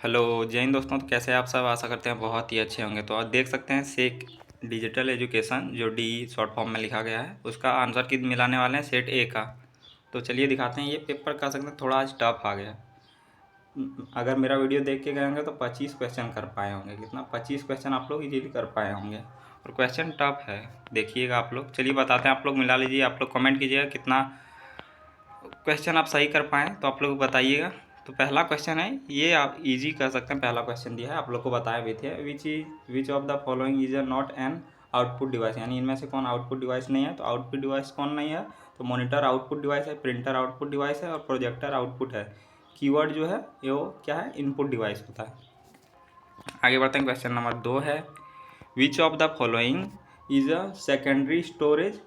Hello जय हिंद दोस्तों। तो कैसे हैं आप सब? आशा करते हैं बहुत ही अच्छे होंगे। तो आप देख सकते हैं सेक डिजिटल एजुकेशन जो डी शॉर्ट फॉर्म में लिखा गया है उसका आंसर की मिलाने वाले हैं सेट ए का। तो चलिए दिखाते हैं। ये पेपर कह सकते हैं थोड़ा आज टफ आ गया। अगर मेरा वीडियो देख के गए होंगे तो 25 क्वेश्चन कर पाए होंगे। कितना? 25 क्वेश्चन आप लोग इजीली कर पाए होंगे और क्वेश्चन टफ है। देखिएगा आप लोग। चलिए बताते हैं। आप लोग मिला लीजिए। आप लोग कमेंट कीजिएगा कितना क्वेश्चन आप सही कर पाएँ तो आप लोग बताइएगा। तो पहला क्वेश्चन है, ये आप इजी कर सकते हैं। पहला क्वेश्चन दिया है, आप लोग को बताया भी थे, विच of the following is not an output device, यानी इनमें से कौन आउटपुट डिवाइस नहीं है। तो आउटपुट डिवाइस कौन नहीं है? तो मॉनिटर आउटपुट डिवाइस है, प्रिंटर आउटपुट डिवाइस है और प्रोजेक्टर आउटपुट है। कीवर्ड जो है वो क्या है? इनपुट डिवाइस होता है। आगे बढ़ते हैं। क्वेश्चन नंबर 2 है, which of the following is a secondary storage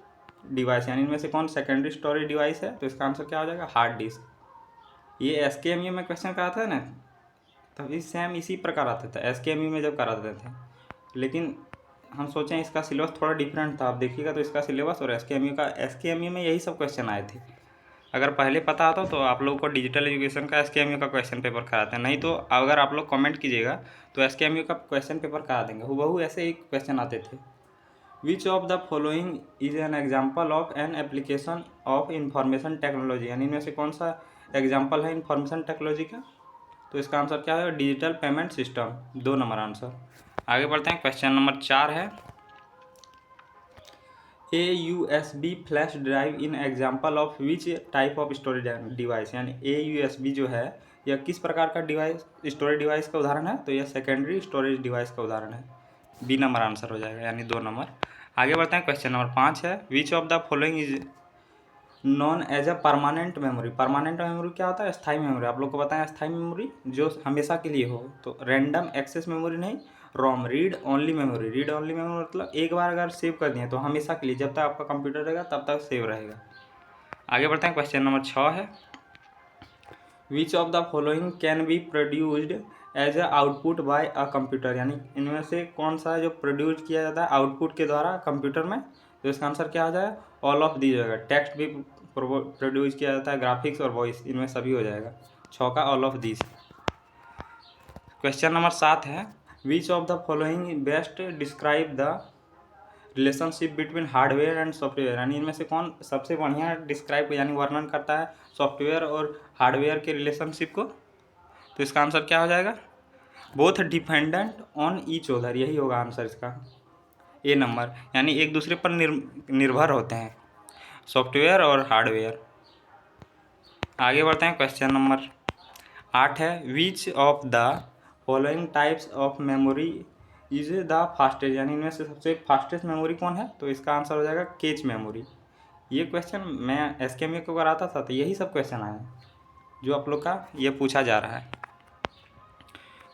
device, यानी इनमें से कौन सेकेंडरी स्टोरेज डिवाइस है? तो इसका आंसर क्या हो जाएगा? Hard disk. ये SKMU में क्वेश्चन कराता है ना, तभी सेम इसी प्रकार आता था SKMU में जब कराते थे। लेकिन हम सोचें इसका सिलेबस थोड़ा डिफरेंट था। आप देखिएगा तो इसका सिलेबस और SKMU में यही सब क्वेश्चन आए थे। अगर पहले पता आता तो आप लोगों को डिजिटल एजुकेशन का SKMU का क्वेश्चन पेपर कराते हैं। नहीं तो अगर आप लोग कमेंट कीजिएगा तो SKMU का क्वेश्चन पेपर करा देंगे। हूबहू ऐसे ही क्वेश्चन आते थे। विच of the following is an example of an application of information technology, यानी इनमें से कौन सा एग्जाम्पल है इंफॉर्मेशन टेक्नोलॉजी का? तो इसका आंसर क्या है? Digital payment system. 2 number answer. आगे बढ़ते हैं। क्वेश्चन नंबर 4 है, AUSB flash drive in example of which type of storage device, यानी AUSB जो है यह किस प्रकार का डिवाइस स्टोरेज डिवाइस का उदाहरण है? तो यह सेकेंडरी स्टोरेज डिवाइस का उदाहरण है। B नंबर आंसर हो जाएगा, यानी 2 नंबर। आगे बढ़ते हैं। क्वेश्चन नंबर 5 है, which of the following is known as a permanent memory. Permanent memory क्या होता है? स्थायी मेमोरी। आप लोग को बताएं स्थायी मेमोरी जो हमेशा के लिए हो। तो रैंडम एक्सेस मेमोरी नहीं, ROM. Read only memory. Read only memory मतलब एक बार अगर सेव कर दिए तो हमेशा के लिए, जब तक आपका कंप्यूटर रहेगा तब तक सेव रहेगा। आगे बढ़ते हैं। क्वेश्चन नंबर 6 है, which of the following can be produced as a output by a computer, यानी इनमें से कौन सा जो प्रोड्यूस किया जाता है आउटपुट के द्वारा कंप्यूटर में? तो इसका आंसर क्या हो जाएगा? ऑल ऑफ दीज हो जाएगा। टेक्स्ट भी प्रोड्यूस किया जाता है, ग्राफिक्स और वॉइस, इनमें सभी हो जाएगा। 6 का all of these. Question number 7 है, which of the following best describe the relationship between hardware and software, यानी इनमें से कौन सबसे बढ़िया डिस्क्राइब यानी वर्णन करता है सॉफ्टवेयर और हार्डवेयर के रिलेशनशिप को? तो इसका आंसर क्या हो जाएगा? Both dependent on each other, यही होगा आंसर इसका। A नंबर, यानी एक दूसरे पर निर्भर होते हैं सॉफ्टवेयर और हार्डवेयर। आगे बढ़ते हैं। क्वेश्चन नंबर 8 है, which of the following types of memory is the fastest, यानी इनमें से सबसे फास्टेस्ट मेमोरी कौन है? तो इसका आंसर हो जाएगा कैच मेमोरी। ये क्वेश्चन मैं SKMU को कराता था तो यही सब क्वेश्चन आए जो आप लोग का ये पूछा जा रहा है।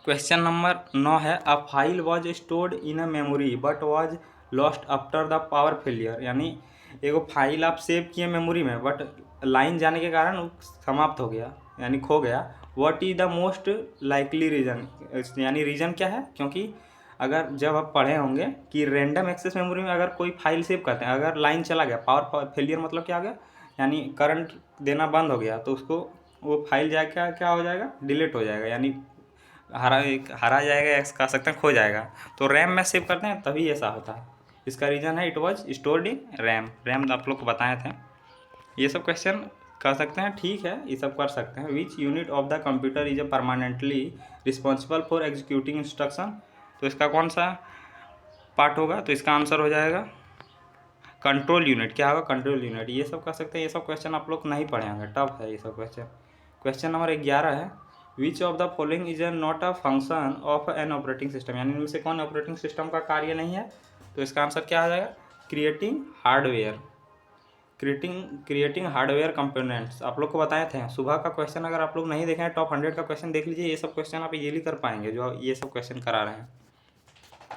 क्वेश्चन नंबर 9 है, a file was stored in a memory but was lost after the power failure, यानी एगो फाइल आप सेव किए मेमोरी में बट लाइन जाने के कारण वो समाप्त हो गया यानी खो गया। What is the most likely reason, यानी रीज़न क्या है? क्योंकि अगर जब आप पढ़े होंगे कि रैंडम एक्सेस मेमोरी में अगर कोई फाइल सेव करते हैं, अगर लाइन चला गया, पावर फेलियर मतलब क्या हो गया, यानी करंट देना बंद हो गया, तो उसको वो फाइल जाकर क्या हो जाएगा? डिलीट हो जाएगा, यानी हरा जाएगा, एक्स कह सकते हैं खो जाएगा। तो रैम में सेव करते हैं तभी ऐसा होता है। इसका रीज़न है it was stored in RAM. RAM आप लोग को बताए थे। ये सब क्वेश्चन कर सकते हैं, ठीक है, ये सब कर सकते हैं। Which unit of the computer is permanently responsible for executing instruction, तो इसका कौन सा पार्ट होगा? तो इसका आंसर हो जाएगा कंट्रोल यूनिट। क्या होगा? Control unit. ये सब कर सकते हैं। ये सब क्वेश्चन आप लोग नहीं पढ़े होंगे, टफ है ये सब क्वेश्चन। क्वेश्चन नंबर 11 है, which of the following is not a function of N operating system, यानी इनमें से कौन ऑपरेटिंग सिस्टम का कार्य नहीं है? तो इसका आंसर क्या हो जाएगा? Creating hardware. Creating hardware components आप लोग को बताए थे। सुबह का क्वेश्चन अगर आप लोग नहीं देखे हैं, टॉप 100 का क्वेश्चन देख लीजिए। ये सब क्वेश्चन आप इजीली कर पाएंगे जो ये सब क्वेश्चन करा रहे हैं।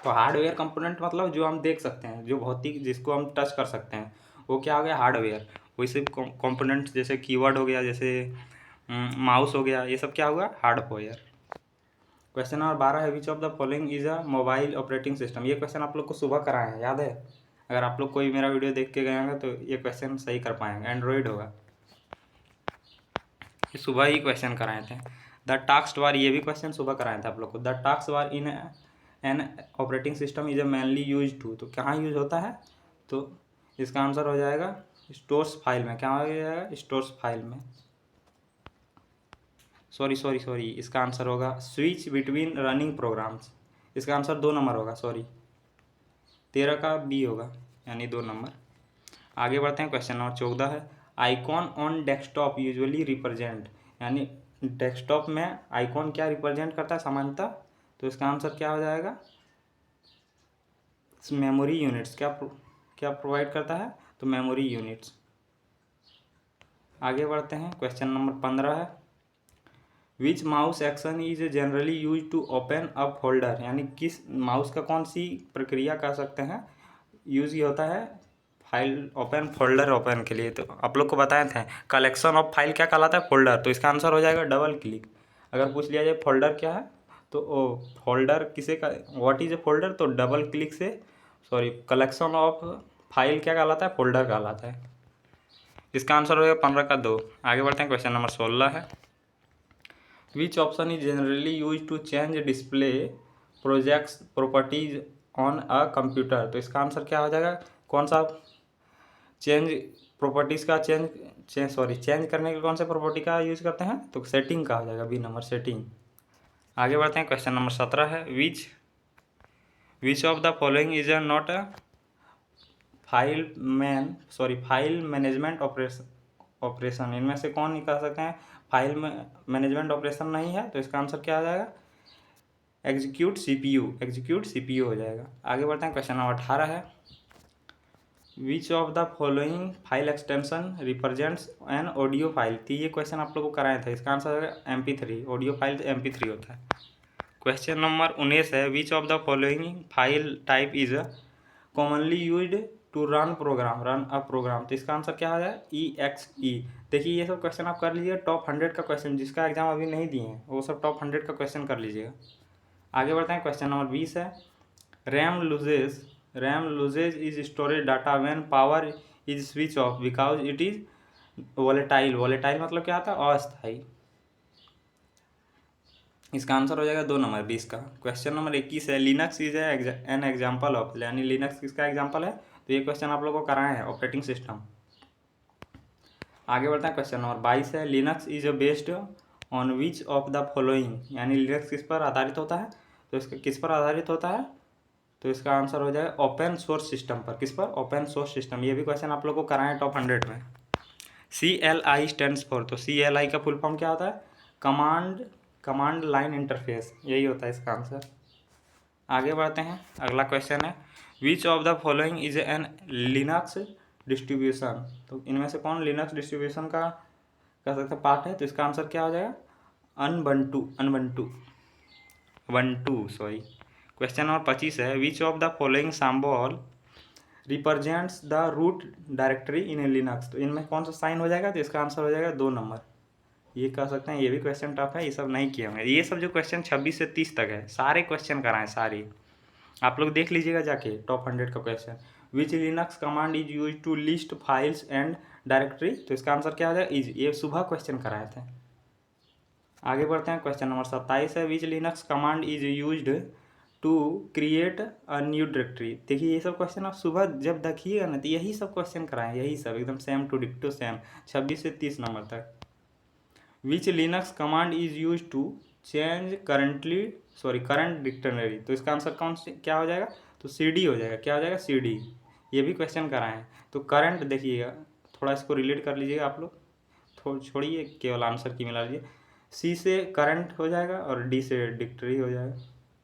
तो हार्डवेयर कंपोनेंट मतलब जो हम देख सकते हैं, जो भौतिक जिसको हम टच कर सकते हैं, वो क्या हो गया? हार्डवेयर। वैसे कंपोनेंट्स जैसे कीबोर्ड हो गया, जैसे माउस हो गया, ये सब क्या हुआ? हार्डवेयर। क्वेश्चन नंबर 12 है, which of the following is a mobile operating system. ये क्वेश्चन आप लोग को सुबह कराए हैं, याद है? अगर आप लोग कोई मेरा वीडियो देख के गए होंगे तो ये क्वेश्चन सही कर पाएंगे। एंड्रॉयड होगा। ये सुबह ही क्वेश्चन कराए थे। द टास्क बार, ये भी क्वेश्चन सुबह कराए थे आप लोग को। The task bar in an operating system is mainly use to, तो कहाँ यूज होता है, तो इसका आंसर हो जाएगा स्टोर्स फाइल में। क्या हो जाएगा, स्टोर्स फाइल में। सॉरी, इसका आंसर होगा स्विच बिटवीन रनिंग प्रोग्राम्स। इसका आंसर 2 नंबर होगा, सॉरी 13 का बी होगा, यानी 2 नंबर। आगे बढ़ते हैं, क्वेश्चन नंबर 14 है icon on desktop usually represent, यानी डेस्कटॉप में आइकॉन क्या रिप्रेजेंट करता है सामान्यतः, तो इसका आंसर क्या हो जाएगा, मेमोरी यूनिट्स। क्या प्रोवाइड करता है, तो मेमोरी यूनिट्स। आगे बढ़ते हैं, क्वेश्चन नंबर 15 है which mouse action is generally use to open a folder, यानी किस माउस का कौन सी प्रक्रिया कर सकते हैं यूज ये होता है फाइल ओपन, फोल्डर ओपन के लिए। तो आप लोग को बताए थे कलेक्शन ऑफ फाइल क्या कहलाता है, फोल्डर। तो इसका आंसर हो जाएगा डबल क्लिक। अगर पूछ लिया जाए फोल्डर क्या है, तो ओ फोल्डर किसे का, व्हाट इज ए फोल्डर, तो डबल क्लिक से, सॉरी कलेक्शन ऑफ फाइल क्या कहलाता है, फोल्डर कहलाता है। इसका आंसर हो जाएगा 15 का 2। आगे बढ़ते हैं, क्वेश्चन नंबर 16 है which option is generally use to change display projects properties on a computer. तो इसका आंसर क्या हो जाएगा, कौन सा चेंज प्रॉपर्टीज़ का चेंज करने के कौन से प्रॉपर्टी का यूज करते हैं, तो सेटिंग का हो जाएगा बी नंबर, सेटिंग। आगे बढ़ते हैं, क्वेश्चन नंबर 17 है which of the following is not a file management operation, इनमें से कौन नहीं कर सकते हैं फाइल में मैनेजमेंट ऑपरेशन नहीं है, तो इसका आंसर क्या आ जाएगा, एग्जीक्यूट सीपीयू हो जाएगा। आगे बढ़ते हैं, क्वेश्चन नंबर 18 है which of the following file extension represents an audio file. तो ये क्वेश्चन आप लोग को कराया था, इसका आंसर है MP3, ऑडियो फाइल MP3 होता है। क्वेश्चन नंबर 19 है which of the following file type is commonly used to run a program. तो इसका आंसर क्या हो जाए, EXE। देखिए ये सब क्वेश्चन आप कर लीजिएगा, टॉप 100 का क्वेश्चन, जिसका एग्जाम अभी नहीं दिए हैं वो सब टॉप 100 का क्वेश्चन कर लीजिएगा। आगे बढ़ते हैं, क्वेश्चन नंबर 20 है RAM loses is storage data when power is switch off because it is volatile मतलब क्या आता है, अस्थायी। इसका आंसर हो जाएगा 2 नंबर 20 का। क्वेश्चन नंबर 21 है Linux is an example of, यानी लिनक्स किसका एग्जाम्पल है, तो ये क्वेश्चन आप लोग को कराए हैं, ऑपरेटिंग सिस्टम। आगे बढ़ते हैं, क्वेश्चन नंबर 22 है Linux is based on which of the following, यानी लिनक्स किस पर आधारित होता है, तो इसका किस पर आधारित होता है, तो इसका आंसर हो जाएगा ओपन सोर्स सिस्टम पर। किस पर, ओपन सोर्स सिस्टम। ये भी क्वेश्चन आप लोग को कराए हैं टॉप 100 में। CLI स्टैंड्स फॉर, तो CLI का फुल फॉर्म क्या होता है, कमांड लाइन इंटरफेस, यही होता है इसका आंसर। आगे बढ़ते हैं, अगला क्वेश्चन है which of the following is an Linux distribution. तो इनमें से कौन लिनक्स डिस्ट्रीब्यूशन का कह सकते पार्ट है, तो इसका आंसर क्या हो जाएगा, अनबंटू सॉरी। क्वेश्चन नंबर 25 है which of the following symbol represents the root directory in Linux. तो इनमें कौन सा साइन हो जाएगा, तो इसका आंसर हो जाएगा 2 नंबर। ये कह सकते हैं, ये भी क्वेश्चन टफ है, ये सब नहीं किए होंगे। ये सब जो क्वेश्चन 26 से 30 तक है, सारे क्वेश्चन कराएं, सारे आप लोग देख लीजिएगा जाके टॉप 100 का question. Which Linux command is use to list files and directory, तो इसका आंसर क्या हो जाएगा, इज। ये सुबह क्वेश्चन कराए थे। आगे बढ़ते हैं, क्वेश्चन नंबर 27 है which Linux command is used to create a new directory. देखिए ये सब क्वेश्चन आप सुबह जब देखिएगा ना, तो यही सब क्वेश्चन कराएं, यही सब एकदम सेम टू डिक्टो सेम, 26 से 30 नंबर तक। Which Linux command is use to change current dictionary, तो इसका आंसर कौन से क्या हो जाएगा, तो CD हो जाएगा। क्या हो जाएगा, CD। ये भी क्वेश्चन कराएं। तो करंट देखिएगा, थोड़ा इसको रिलेट कर लीजिएगा आप लोग, छोड़िए केवल आंसर की मिला लीजिए। C से करंट हो जाएगा और D से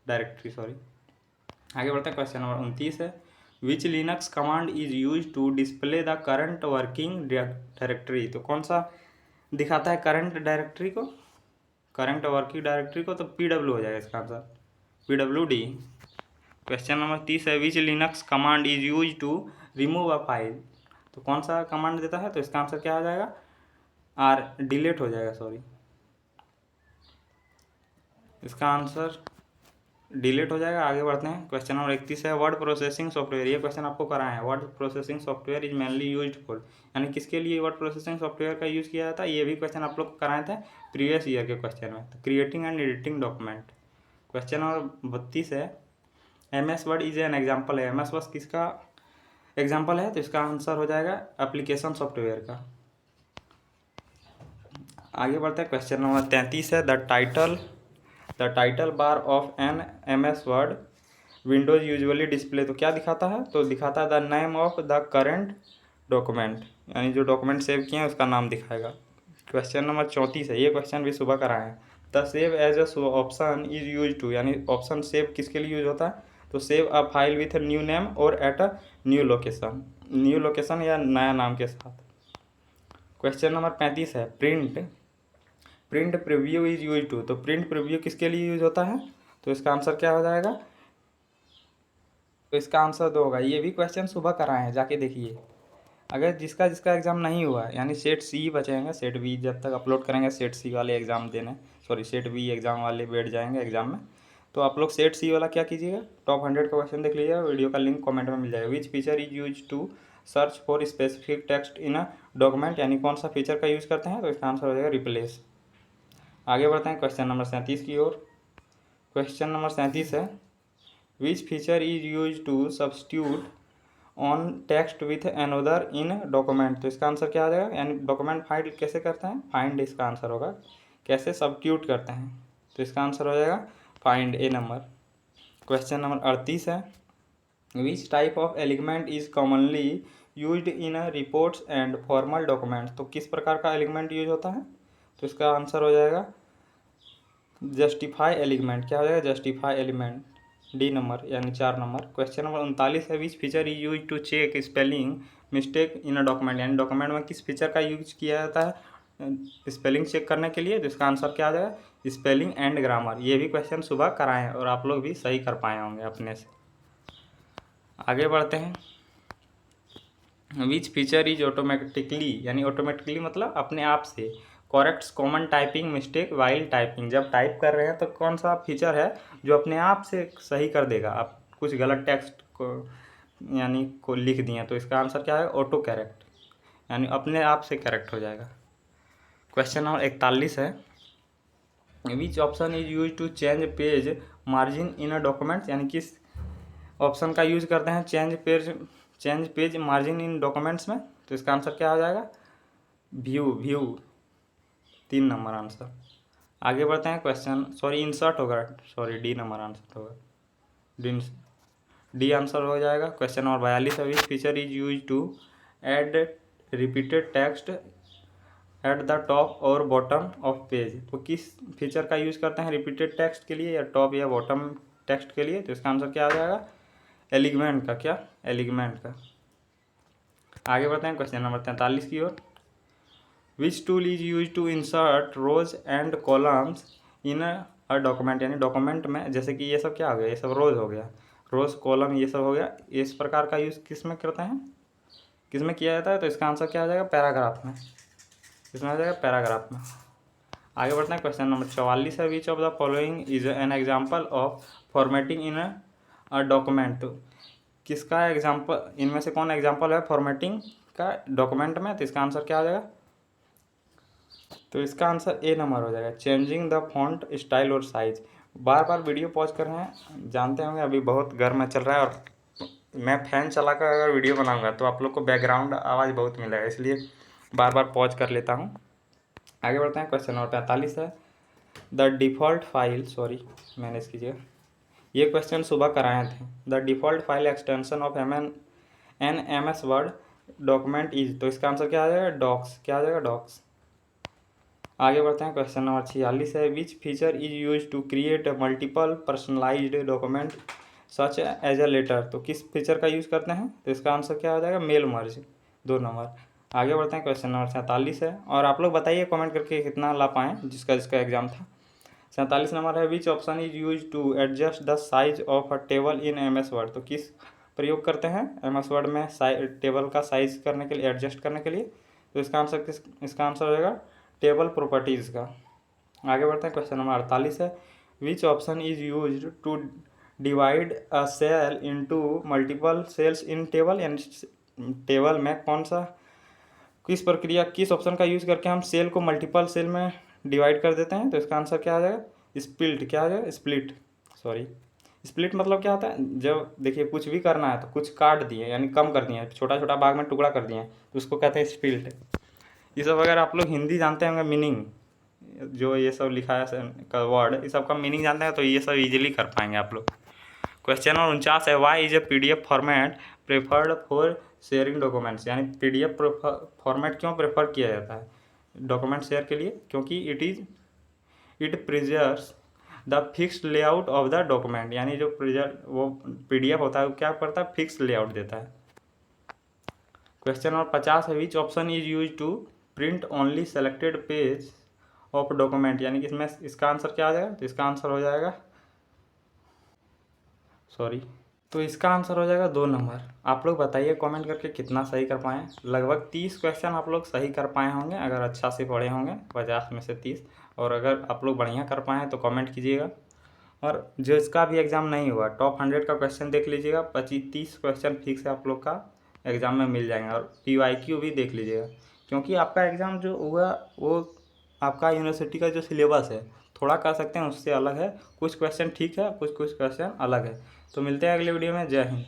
डायरेक्टरी सॉरी। आगे बढ़ते हैं, क्वेश्चन नंबर 29 है which Linux command is use to display the current working directory. तो कौन सा दिखाता है करंट वर्किंग डायरेक्टरी को, तो PW हो जाएगा इसका आंसर, PWD। क्वेश्चन नंबर 30 है which Linux command is use to remove a file. तो कौन सा कमांड देता है, तो इसका आंसर क्या हो जाएगा, डिलीट हो जाएगा, सॉरी। इसका आंसर डिलीट हो जाएगा। आगे बढ़ते हैं, क्वेश्चन नंबर 31 है वर्ड प्रोसेसिंग सॉफ्टवेयर। ये क्वेश्चन आपको कराए हैं, word processing software is mainly used for, यानी किसके लिए वर्ड प्रोसेसिंग सॉफ्टवेयर का यूज़ किया जाता है। ये भी क्वेश्चन आप लोग को कराए थे प्रीवियस ईयर के क्वेश्चन में। तो creating and editing document. Question number 32 है MS word is an example है। MS वर्ड किसका एग्जाम्पल है, तो इसका आंसर हो जाएगा एप्लीकेशन सॉफ्टवेयर का। आगे बढ़ते हैं, क्वेश्चन नंबर 33 है the title bar of an MS word windows usually display. तो क्या दिखाता है, तो दिखाता है the name of the current document, यानी जो डॉक्यूमेंट सेव किए हैं उसका नाम दिखाएगा। क्वेश्चन नंबर 34 है, ये क्वेश्चन भी सुबह कराए हैं। The save as a option is use to, यानी ऑप्शन सेव किसके लिए यूज होता है, तो save a file with new name और एट अ न्यू लोकेशन या नया नाम के साथ। क्वेश्चन नंबर 35 है print preview is use to. तो प्रिंट प्रीव्यू किसके लिए यूज होता है, तो इसका आंसर क्या हो जाएगा, तो इसका आंसर 2 होगा। ये भी क्वेश्चन सुबह कराए हैं, जाके देखिए। अगर जिसका एग्ज़ाम नहीं हुआ है, यानी सेट सी बचेंगे, सेट बी जब तक अपलोड करेंगे सेट सी वाले एग्ज़ाम देने, सॉरी सेट बी एग्ज़ाम वाले बैठ जाएंगे एग्ज़ाम में, तो आप लोग सेट सी वाला क्या कीजिएगा, टॉप 100 का क्वेश्चन देख लीजिएगा, वीडियो का लिंक कमेंट में मिल जाएगा। Which feature is use to search for specific text in a document, यानी कौन सा फीचर का यूज़ करते हैं, तो इसका आंसर हो जाएगा रिप्लेस। आगे बढ़ते हैं क्वेश्चन नंबर 37 की ओर। क्वेश्चन नंबर 37 है which feature is use to substitute one text with another in document. तो इसका आंसर क्या आ जाएगा, यानी डॉक्यूमेंट फाइंड कैसे करते हैं, फाइंड इसका आंसर होगा। कैसे सब्स्टिट्यूट करते हैं, तो इसका आंसर हो जाएगा फाइंड, ए नंबर। क्वेश्चन नंबर 38 है which type of element is commonly used in reports and formal document. तो किस प्रकार का एलिमेंट यूज होता है, तो इसका आंसर हो जाएगा जस्टिफाई एलिमेंट। क्या हो जाएगा, जस्टिफाई एलिमेंट, डी नंबर यानी 4 नंबर। क्वेश्चन नंबर 39 है which feature is use to check spelling mistake in a document, यानी डॉक्यूमेंट में किस फीचर का यूज किया जाता है स्पेलिंग चेक करने के लिए, तो इसका आंसर क्या आ जाएगा स्पेलिंग एंड ग्रामर। ये भी क्वेश्चन सुबह कराए हैं और आप लोग भी सही कर पाए होंगे अपने से। आगे बढ़ते हैं, विच फीचर इज ऑटोमेटिकली, यानी ऑटोमेटिकली मतलब अपने आप से corrects common typing mistake while typing. जब टाइप कर रहे हैं तो कौन सा फीचर है जो अपने आप से सही कर देगा, आप कुछ गलत टेक्स्ट को यानी को लिख दिए, तो इसका आंसर क्या है ऑटो करेक्ट, यानी अपने आप से करेक्ट हो जाएगा। क्वेश्चन नंबर 41 है which option is use to change page margin in a document, यानी किस ऑप्शन का यूज करते हैं change page margin in documents में, तो इसका आंसर क्या हो जाएगा व्यू 3 नंबर आंसर। आगे बढ़ते हैं, क्वेश्चन इंसर्ट होगा, डी नंबर आंसर होगा, डी आंसर हो जाएगा। क्वेश्चन नंबर 42 है which feature is use to add repeated text at the top और बॉटम ऑफ पेज। तो किस फीचर का यूज करते हैं रिपीटेड टेक्स्ट के लिए या टॉप या बॉटम टेक्स्ट के लिए, तो इसका आंसर क्या आ जाएगा एलिगमेंट का, क्या एलिगमेंट का। आगे बढ़ते हैं क्वेश्चन नंबर 43 की ओर। Which tool is use to insert rows and columns in a document, यानी डॉक्यूमेंट में जैसे कि ये सब क्या हो गया, ये सब रोज हो गया, रोज कॉलम ये सब हो गया, इस प्रकार का यूज़ किस में करते हैं, किस में किया जाता है, तो इसका आंसर क्या आ जाएगा पैराग्राफ में, इसमें आ जाएगा पैराग्राफ में। आगे बढ़ते हैं, क्वेश्चन नंबर 44 है which of the following is an example of formatting in a document. तो किसका एग्जाम्पल, इनमें से कौन एग्जाम्पल है फॉर्मेटिंग का डॉक्यूमेंट में, तो इसका आंसर क्या आ जाएगा, तो इसका आंसर ए नंबर हो जाएगा चेंजिंग द फॉन्ट स्टाइल और साइज। बार बार वीडियो पॉज कर रहे हैं, जानते होंगे अभी बहुत गर्म चल रहा है और मैं फ़ैन चला कर अगर वीडियो बनाऊंगा तो आप लोग को बैकग्राउंड आवाज़ बहुत मिलेगा, इसलिए बार बार पॉज कर लेता हूँ। आगे बढ़ते हैं, क्वेश्चन नंबर 45 है द डिफ़ॉल्ट फाइल, मैनेज कीजिएगा, ये क्वेश्चन सुबह कराए थे। The default file extension of an MS word document is, तो इसका आंसर क्या आ जाएगा डॉक्स, क्या आ जाएगा डॉक्स। आगे बढ़ते हैं, क्वेश्चन नंबर 46 है which feature is use to create multiple personalized document such as a letter. तो किस फीचर का यूज़ करते हैं, तो इसका आंसर क्या हो जाएगा मेल मर्ज, 2 नंबर। आगे बढ़ते हैं, क्वेश्चन नंबर 47 है और आप लोग बताइए कमेंट करके कितना ला पाएँ जिसका एग्जाम था। 47 नंबर है which option is use to adjust the size of a table in MS word. तो किस प्रयोग करते हैं MS वर्ड में टेबल का साइज करने के लिए, एडजस्ट करने के लिए, तो इसका आंसर हो जाएगा टेबल प्रॉपर्टीज़ का। आगे बढ़ते हैं, क्वेश्चन नंबर 48 है which option is use to divide a cell into multiple cells in table, यानी टेबल में कौन सा किस ऑप्शन का यूज करके हम सेल को मल्टीपल सेल में डिवाइड कर देते हैं? तो इसका आंसर क्या आ जाएगा? स्प्लिट। क्या आ जाएगा? स्प्लिट। सॉरी, स्प्लिट मतलब क्या होता है? जब देखिए कुछ भी करना है तो कुछ काट दिए यानी कम कर दिए, छोटा छोटा भाग में टुकड़ा कर दिए, तो उसको कहते हैं स्प्लिट। ये सब अगर आप लोग हिंदी जानते होंगे मीनिंग, जो ये सब लिखा है का वर्ड, ये सब का मीनिंग जानते हैं तो ये सब इजीली कर पाएंगे आप लोग। क्वेश्चन नंबर 49 है, why is a PDF format preferred for sharing documents, यानी PDF फॉर्मेट क्यों प्रेफर किया जाता है डॉक्यूमेंट शेयर के लिए? क्योंकि it preserves the fixed layout of the document, यानी जो वो PDF होता है वो क्या करता है? फिक्स लेआउट देता है। क्वेश्चन नंबर 50 है, which option is use to print only selected page of document, यानी कि इसमें इसका आंसर क्या आ जाएगा? तो इसका आंसर हो जाएगा तो इसका आंसर हो जाएगा 2 नंबर। आप लोग बताइए कमेंट करके कितना सही कर पाएँ। लगभग 30 क्वेश्चन आप लोग सही कर पाए होंगे अगर अच्छा से पढ़े होंगे, 50 में से 30। और अगर आप लोग बढ़िया कर पाएँ तो कमेंट कीजिएगा। और जो इसका भी एग्ज़ाम नहीं हुआ, टॉप 100 का क्वेश्चन देख लीजिएगा, 25-30 क्वेश्चन फिक्स है आप लोग का एग्ज़ाम में मिल जाएंगे। और PYQ भी देख लीजिएगा, क्योंकि आपका एग्ज़ाम जो हुआ वो आपका यूनिवर्सिटी का जो सिलेबस है थोड़ा कह सकते हैं उससे अलग है। कुछ क्वेश्चन ठीक है, कुछ क्वेश्चन अलग है। तो मिलते हैं अगले वीडियो में। जय हिंद।